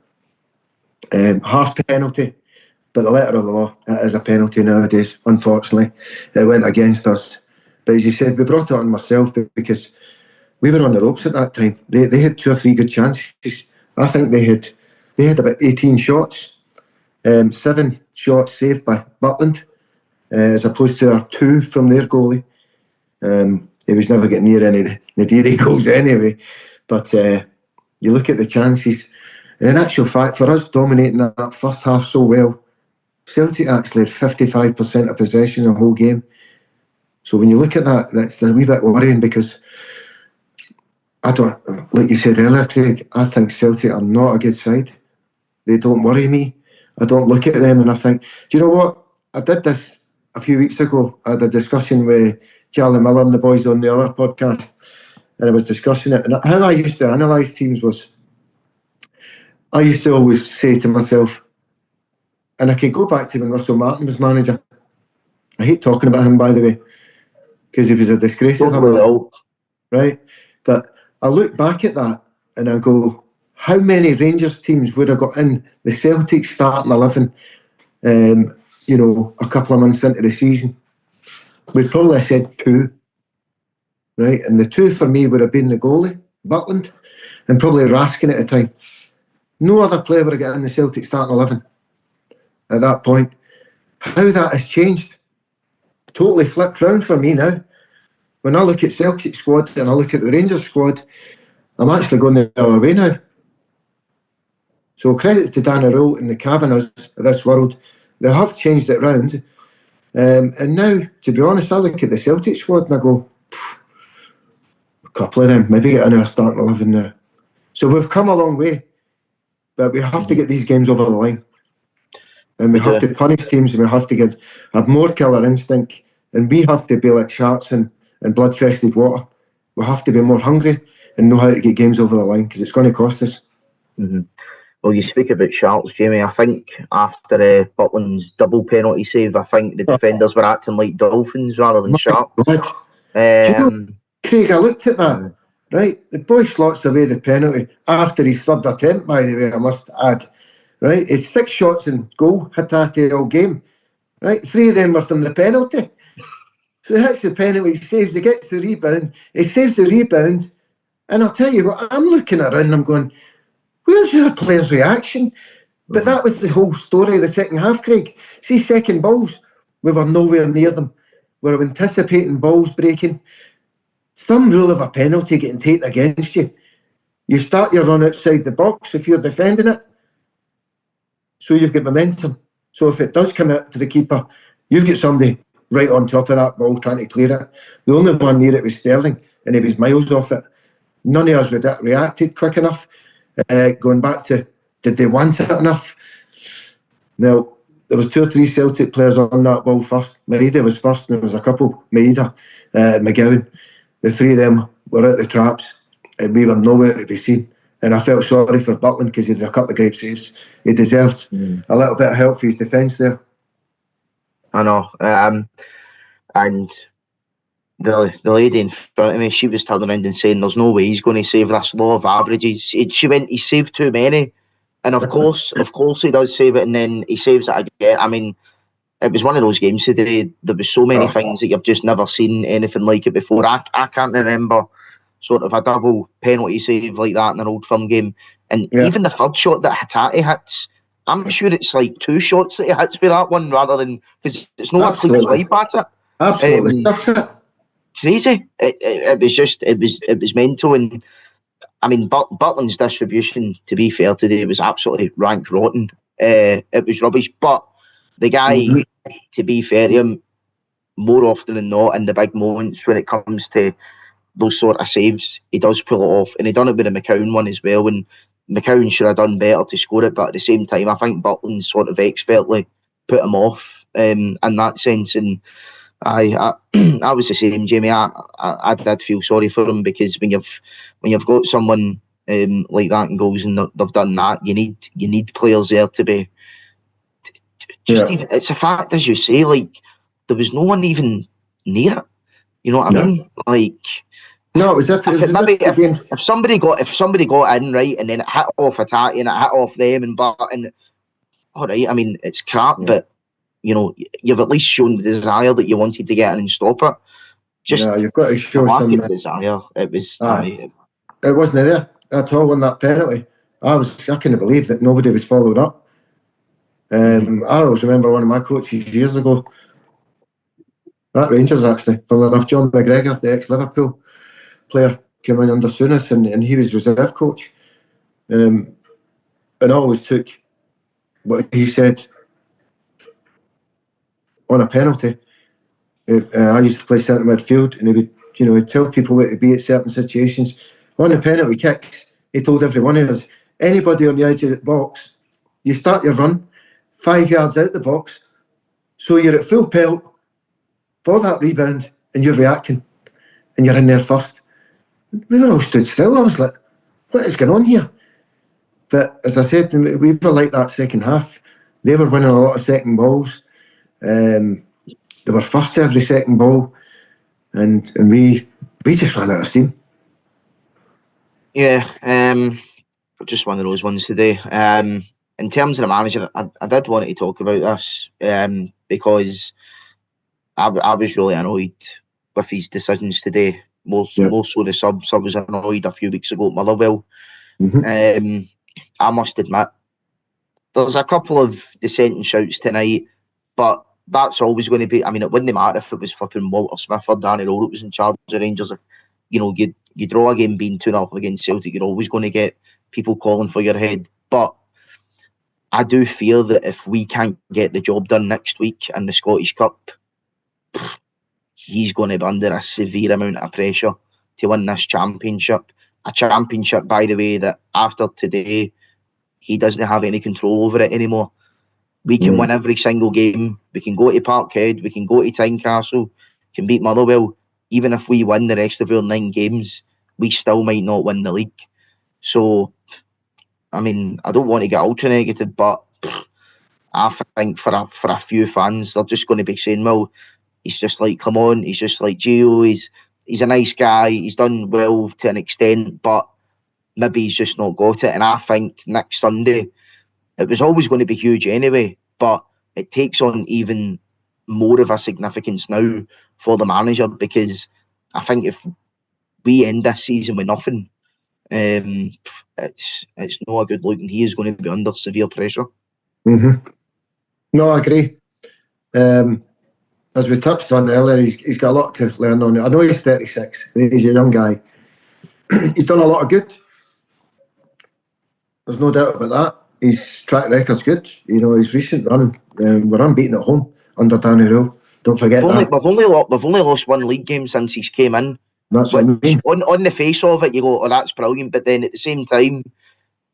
it. Harsh penalty, but the letter of the law, it is a penalty nowadays, unfortunately. It went against us. But as you said, we brought it on myself because we were on the ropes at that time. They had 2 or 3 good chances. I think they had about 18 shots. 7 shots saved by Butland, as opposed to our 2 from their goalie. He was never getting near any of the Nadiri goals anyway. But you look at the chances, and in actual fact, for us dominating that first half so well, Celtic actually had 55% of possession the whole game. So when you look at that, that's a wee bit worrying, because like you said earlier, Craig, I think Celtic are not a good side. They don't worry me. I don't look at them and I think, do you know what? I did this a few weeks ago. I had a discussion with Charlie Miller and the boys on the other podcast, and I was discussing it. And how I used to analyse teams was, I used to always say to myself, and I could go back to when Russell Martin was manager. I hate talking about him, by the way, because he was a disgrace. Right? But I look back at that and I go, how many Rangers teams would have got in the Celtic starting 11, a couple of months into the season? We'd probably have said 2, right? And the 2 for me would have been the goalie, Butland, and probably Raskin at the time. No other player would have got in the Celtic starting 11 at that point. How that has changed, totally flipped round for me now. When I look at Celtic squad and I look at the Rangers squad, I'm actually going the other way now. So credit to Dan O'Rourke and the Kavanaghs of this world. They have changed it round. And now, to be honest, I look at the Celtic squad and I go, a couple of them, maybe get in our starting 11 now. So we've come a long way, but we have to get these games over the line. And we have to punish teams, and we have to have more killer instinct, and we have to be like sharks in blood-fested water. We have to be more hungry and know how to get games over the line, because it's going to cost us. Mm-hmm. Well, you speak about sharks, Jamie. I think after Butland's double penalty save, I think the defenders were acting like dolphins rather than sharks. Do you know, Craig, I looked at that, right? The boy slots away the penalty after his third attempt, by the way, I must add. Right? It's 6 shots in goal, Hatate all game. Right? 3 of them were from the penalty. So he hits the penalty, he saves, he gets the rebound, he saves the rebound, and I'll tell you what, I'm looking around and I'm going, where's your player's reaction? But that was the whole story of the second half, Craig. See, second balls, we were nowhere near them. We were anticipating balls breaking. Thumb rule of a penalty getting taken against you. You start your run outside the box if you're defending it. So you've got momentum. So if it does come out to the keeper, you've got somebody right on top of that ball trying to clear it. The only one near it was Sterling, and he was miles off it. None of us reacted quick enough. Going back to, did they want it enough? Now, there was 2 or 3 Celtic players on that ball first. Maeda was first, and there was a couple, Maeda, McGowan. The 3 of them were out the traps, and we were nowhere to be seen. And I felt sorry for Butland, because he did a couple of great saves. He deserved a little bit of help for his defence there. I know. And the lady in front of me, she was turning around and saying, there's no way he's going to save this law of averages. She went, he saved too many. And of course he does save it, and then he saves it again. I mean, it was one of those games today. There was so many things that you've just never seen anything like it before. I can't remember sort of a double penalty save like that in an Old Firm game. And even the third shot that Hatate hits, I'm sure it's like 2 shots that he hits for that one, rather than, because it's not a clean swipe at it. Absolutely. Crazy. It was mental. And I mean, Butland's distribution, to be fair today, was absolutely rank rotten. It was rubbish. But the guy, to be fair to him, more often than not, in the big moments when it comes to those sort of saves, he does pull it off. And he done it with the McCown one as well. And McCown should have done better to score it. But at the same time, I think Butland sort of expertly put him off in that sense. And I was the same, Jamie. I did feel sorry for him, because when you've got someone like that in goals and they've done that, you need players there to be. Even, it's a fact, as you say, like there was no one even near it. You know what I mean? Like, no, it was if somebody got in right, and then it hit off Atati and it hit off them and all right. I mean, it's crap, but you know, you've at least shown the desire that you wanted to get in and stop it. You've got to show some desire. It was. It wasn't there at all on that penalty. I couldn't believe that nobody was followed up. I always remember one of my coaches years ago, at Rangers actually, funnily enough, John McGregor, the ex-Liverpool player, came in under Souness, and he was reserve coach. And always took what he said on a penalty. I used to play centre midfield, and he would, he'd tell people where to be at certain situations. On the penalty kicks, he told every one of us, anybody on the edge of the box, you start your run 5 yards out the box, so you're at full pelt for that rebound, and you're reacting, and you're in there first. We were all stood still. I was like, what is going on here? But as I said, we were like that second half. They were winning a lot of second balls. They were first to every second ball, and we just ran out of steam. Yeah, just one of those ones today. In terms of the manager, I did want to talk about this because I was really annoyed with his decisions today. More so the sub. I was annoyed a few weeks ago at Motherwell. I must admit, there's a couple of dissenting shouts tonight, but that's always going to be. I mean, it wouldn't matter if it was flipping Walter Smith or Danny Rowe that was in charge of Rangers. If you draw a game being 2-0 against Celtic, you're always going to get people calling for your head. But I do fear that if we can't get the job done next week in the Scottish Cup, he's going to be under a severe amount of pressure to win this championship. A championship, by the way, that after today, he doesn't have any control over it anymore. We can win every single game. We can go to Parkhead. We can go to Tynecastle. Can beat Motherwell. Even if we win the rest of our 9 games, we still might not win the league. So, I mean, I don't want to get ultra negative, but I think for a few fans, they're just going to be saying, well, he's just like, come on, he's just like Gio, he's a nice guy, he's done well to an extent, but maybe he's just not got it. And I think next Sunday, it was always going to be huge anyway, but it takes on even more of a significance now for the manager, because I think if we end this season with nothing, it's not a good look, and he is going to be under severe pressure. No, I agree. As we touched on earlier, he's got a lot to learn on it. I know he's 36, he's a young guy. He's done a lot of good. There's no doubt about that. His track record's good. His recent run, we're unbeaten at home under Danny Rowe. Don't forget that. We've only lost 1 league game since he's came in. That's what I mean. On the face of it, you go, oh, that's brilliant. But then at the same time,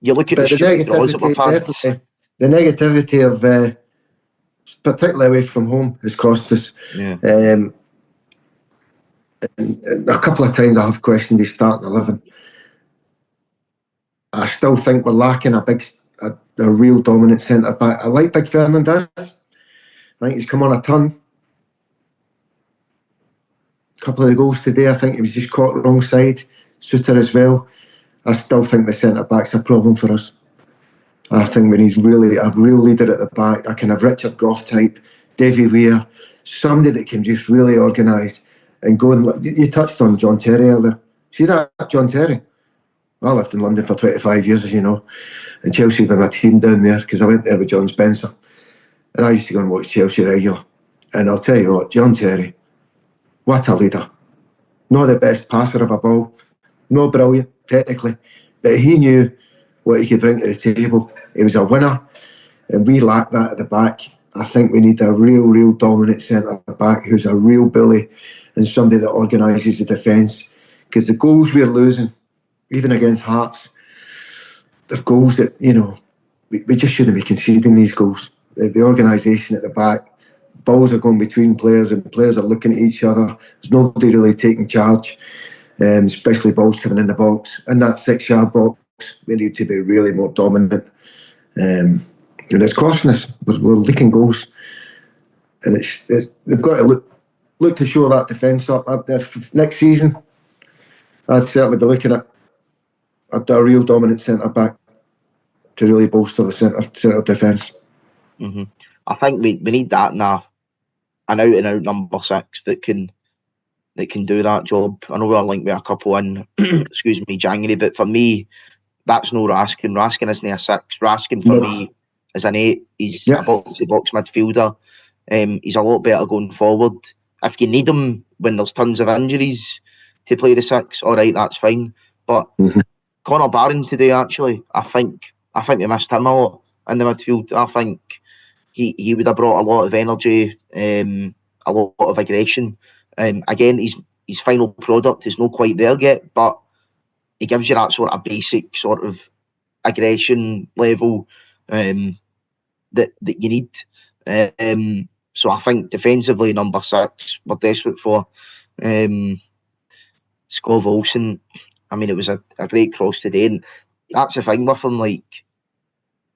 you look at the stupid draws that we've had. The negativity of, particularly away from home, has cost us. Yeah. And a couple of times I have questioned his starting 11. I still think we're lacking a real dominant centre back. I like Big Fernandez. I think he's come on a ton. A couple of the goals today, I think he was just caught the wrong side. Suter as well. I still think the centre back's a problem for us. I think when he's really a real leader at the back, a kind of Richard Gough type, Davy Weir, somebody that can just really organise and go and. You touched on John Terry earlier. See that John Terry? I lived in London for 25 years, as you know, and Chelsea were my team down there because I went there with John Spencer, and I used to go and watch Chelsea regular. And I'll tell you what, John Terry, what a leader! Not the best passer of a ball, not brilliant technically, but he knew what he could bring to the table. He was a winner, and we lacked that at the back. I think we need a real dominant centre back who's a real bully and somebody that organises the defence. Because the goals we're losing, even against Hearts, they're goals that, we just shouldn't be conceding these goals. The organisation at the back, balls are going between players and players are looking at each other. There's nobody really taking charge, especially balls coming in the box. In that 6-yard box, we need to be really more dominant. And it's costing us. We're leaking goals. And they've got to look to shore that defence up. Next season, I'd certainly be looking at a real dominant centre back to really bolster the centre defence. Mm-hmm. I think we need that now. An out and out number 6 that can do that job. I know we're linked with a couple in January, but for me, that's no Raskin. Raskin isn't a 6. Raskin for me is an 8. He's a box-to-box midfielder. He's a lot better going forward. If you need him when there's tons of injuries to play the 6, all right, that's fine. But Connor Barron today, actually, I think we missed him a lot in the midfield. I think he would have brought a lot of energy, a lot of aggression. Again, his final product is not quite there yet, but he gives you that sort of basic sort of aggression level that you need. So I think defensively, number 6, we're desperate for. Skov Olsen, I mean, it was a great cross today, and that's the thing with him. Like,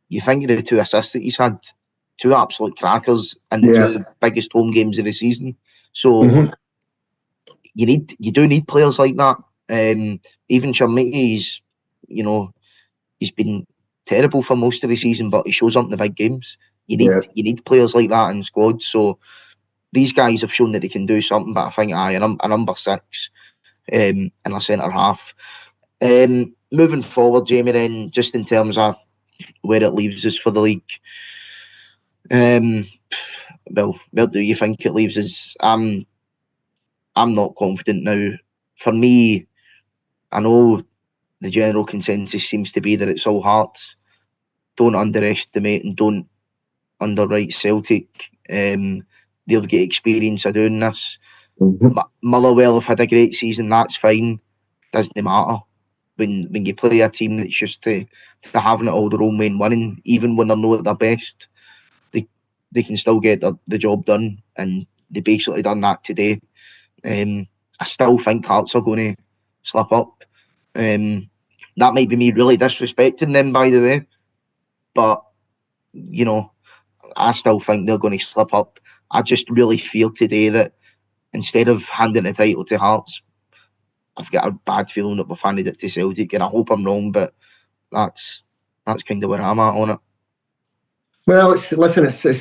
you think of the 2 assists that he's had, 2 absolute crackers in the 2 biggest home games of the season. So you do need players like that. Even Sharmiti, he's been terrible for most of the season, but he shows up in the big games. You need players like that in squads. So these guys have shown that they can do something. But I think a number 6 in a centre half. Moving forward, Jamie, then just in terms of where it leaves us for the league. Well, where do you think it leaves us? I'm not confident now. For me, I know the general consensus seems to be that it's all Hearts. Don't underestimate and don't underwrite Celtic. They'll get experience of doing this. Motherwell have had a great season. That's fine. Doesn't matter when you play a team that's used to having it all their own way and winning, even when they're not at their best. They can still get the job done, and they basically done that today. I still think Hearts are going to slip up. That might be me really disrespecting them, by the way, but I still think they're going to slip up. I just really feel today that instead of handing the title to Hearts, I've got a bad feeling that we've handed it to Celtic, and I hope I'm wrong, but that's kind of where I'm at on it. Well, it's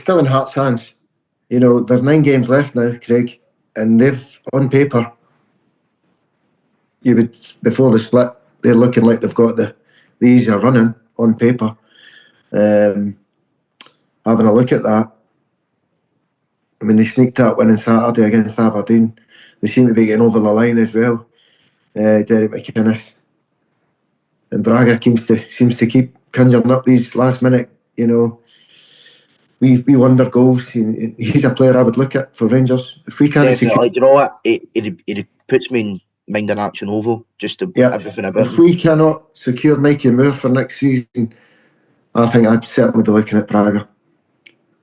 still in Hearts' hands. There's 9 games left now, Craig, and they've, on paper, before the split, they're looking like they've got the easier running on paper. Having a look at that, I mean, they sneaked that win on Saturday against Aberdeen. They seem to be getting over the line as well. Derek McInnes and Braga seems to keep conjuring up these last minute. We wonder goals. He's a player I would look at for Rangers. If we can't secure, you know what, it puts me in mind of Action Oval. Just everything about. If we cannot secure Mikey Moore for next season, I think I'd certainly be looking at Braga.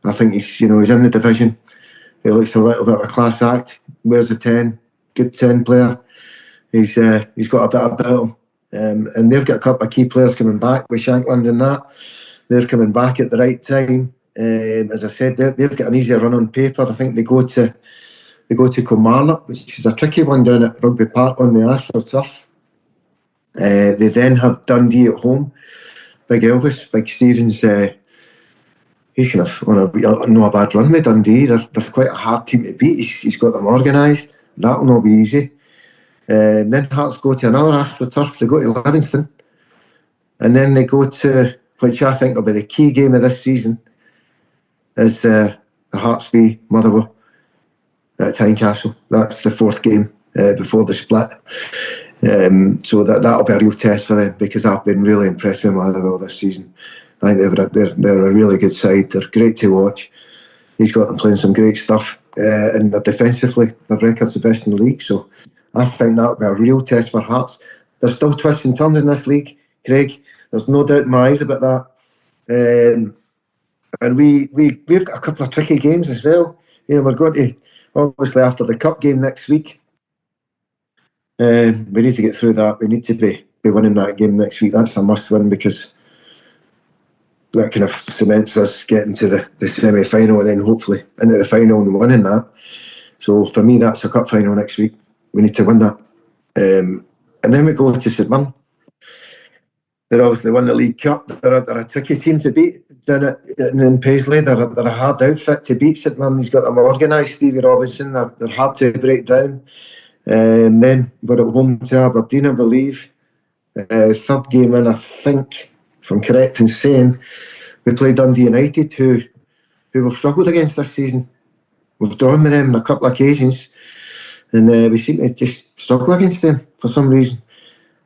I think he's in the division. He looks a little bit of a class act. Wears a 10, good 10 player. He's got a bit about him. And they've got a couple of key players coming back with Shankland and that. They're coming back at the right time. As I said, they've got an easier run on paper. I think they go to Kilmarnock, which is a tricky one down at Rugby Park on the AstroTurf. They then have Dundee at home. Big Elvis, Big Stevens. He's kind of on a bad run with Dundee. They're quite a hard team to beat. He's got them organised. That'll not be easy. Then Hearts go to another AstroTurf. They go to Livingston, and then they go to, which I think will be the key game of this season, is the Hearts v Motherwell at Tynecastle. That's the 4th game before the split. So that'll be a real test for them, because I've been really impressed with Motherwell this season. I think they're a really good side. They're great to watch. He's got them playing some great stuff, and defensively, their record's the best in the league. So I think that'll be a real test for Hearts. There's still twists and turns in this league, Craig. There's no doubt in my eyes about that. And we've got a couple of tricky games as well. We're going to, obviously, after the cup game next week. We need to get through that. We need to be winning that game next week. That's a must-win, because that kind of cements us getting to the semi-final and then hopefully into the final and winning that. So for me, that's a cup final next week. We need to win that. And then we go to St Mirren. They're obviously won the League Cup. They're a tricky team to beat down in Paisley. They're a hard outfit to beat. St Mirren, he's got them organised. Stevie Robinson, they're hard to break down. And then we're at home to Aberdeen, I believe. Third game in, I think, if I'm correct in saying, we played Dundee United, who we've struggled against this season. We've drawn with them on a couple of occasions, and we seem to just struggle against them for some reason.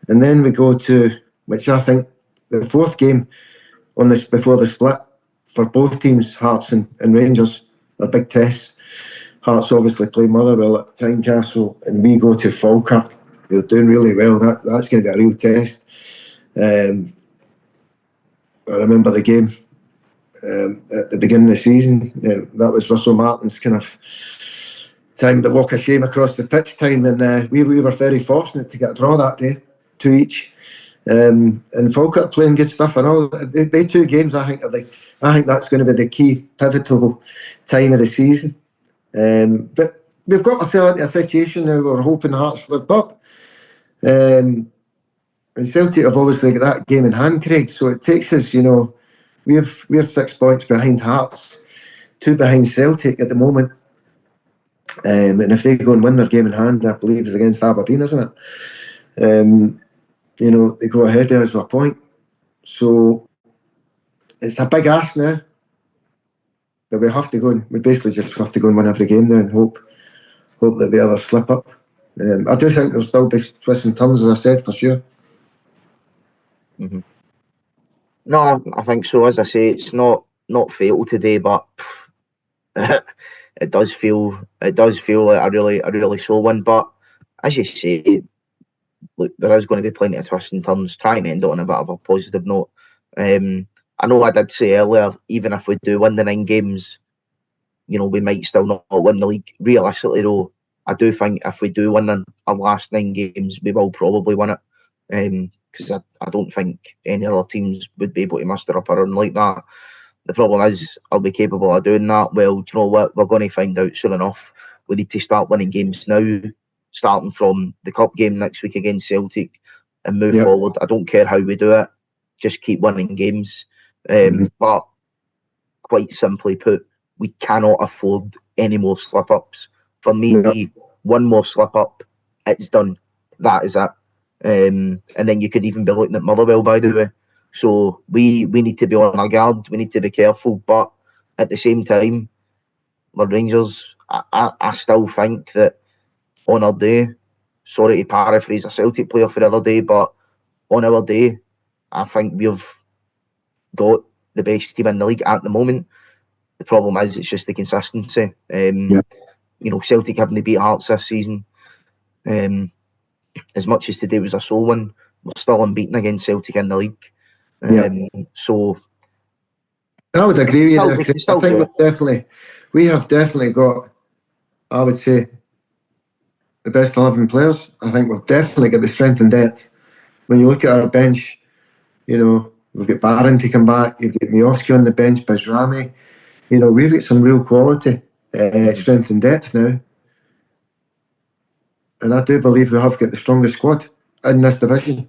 And then we go to, which I think, the fourth game on this before the split for both teams, Hearts and Rangers, are big tests. Hearts obviously play Motherwell at Tynecastle, and we go to Falkirk. They're doing really well. That's going to be a real test. I remember the game at the beginning of the season. That was Russell Martin's kind of time, the walk of shame across the pitch time, and we were very fortunate to get a draw that day, 2 each. And Falkirk playing good stuff, and all. They 2 games, I think that's going to be the key pivotal time of the season. But we've got ourselves into a situation now where we're hoping Hearts slip up. And Celtic have obviously got that game in hand, Craig. So it takes us, we're 6 points behind Hearts, 2 behind Celtic at the moment. And if they go and win their game in hand, I believe it's against Aberdeen, isn't it? They go ahead there as a point. So it's a big ask now. But we have to go and we basically just have to go and win every game now and hope that the others slip up. I do think there'll still be twists and turns, as I said, for sure. Mm-hmm. No, I think so. As I say, it's not fatal today, but it does feel like a really sore one. But as you say, look, there is going to be plenty of twists and turns. Try and end it on a bit of a positive note. I know I did say earlier, even if we do win the 9 games, we might still not win the league. Realistically, though, I do think if we do win our last 9 games, we will probably win it. Because I don't think any other teams would be able to muster up a run like that. The problem is, are we capable of doing that? Well, do you know what? We're going to find out soon enough. We need to start winning games now, starting from the cup game next week against Celtic, and move forward. I don't care how we do it. Just keep winning games. But quite simply put, we cannot afford any more slip-ups. For me, one more slip-up, it's done. That is it. And then you could even be looking at Motherwell, by the way. So we need to be on our guard. We need to be careful. But at the same time, the Rangers, I still think that on our day, sorry to paraphrase a Celtic player for the other day, but on our day, I think we've got the best team in the league at the moment. The problem is it's just the consistency. Celtic haven't beat Hearts this season. As much as today was a sole one, we're still unbeaten against Celtic in the league. So I would agree with you. I think we have definitely got, I would say, the best 11 players. I think we've definitely got the strength and depth. When you look at our bench, we've got Barron to come back, you've got Miovski on the bench, Bajrami. We've got some real quality, strength and depth now. And I do believe we have got the strongest squad in this division.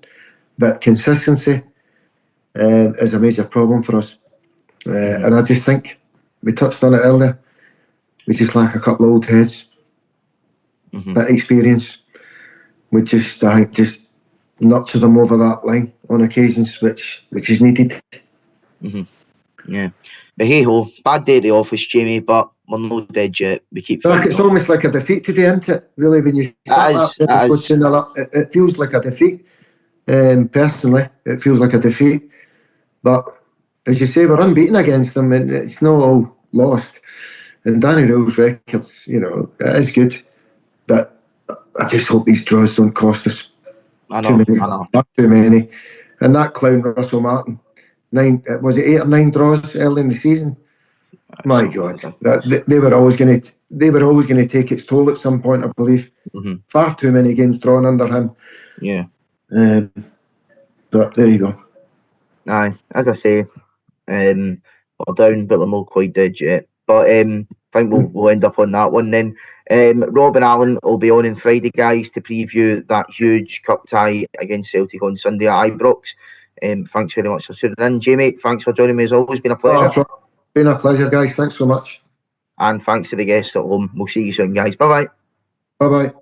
But consistency is a major problem for us. And I just think, we touched on it earlier, we just lack a couple of old heads, that experience. We just nurture them over that line on occasions, which is needed. Yeah. But hey ho, bad day at the office, Jamie, but we're not dead yet. We keep Like, fighting it's on. almost like a defeat today, isn't it? Really, when you start It that, is. it feels like a defeat. Personally, it feels like a defeat. But as you say, we're unbeaten against them, and it's not all lost. And Danny Rowell's records, you know, it is good. But I just hope these draws don't cost us too many. Not too many. And that clown Russell Martin, 8 or 9 draws early in the season? My God, they were always going to take its toll at some point, I believe. Mm-hmm. Far too many games drawn under him. Yeah. But there you go. Aye, as I say, we're down, but we're not quite dead yet. But I think we'll end up on that one then. Rob and Alan will be on Friday, guys, to preview that huge cup tie against Celtic on Sunday at Ibrox. Thanks very much for tuning in. Jamie, thanks for joining me as always. Been a pleasure. Been a pleasure, guys. Thanks so much. And thanks to the guests at home. We'll see you soon, guys. Bye-bye. Bye-bye.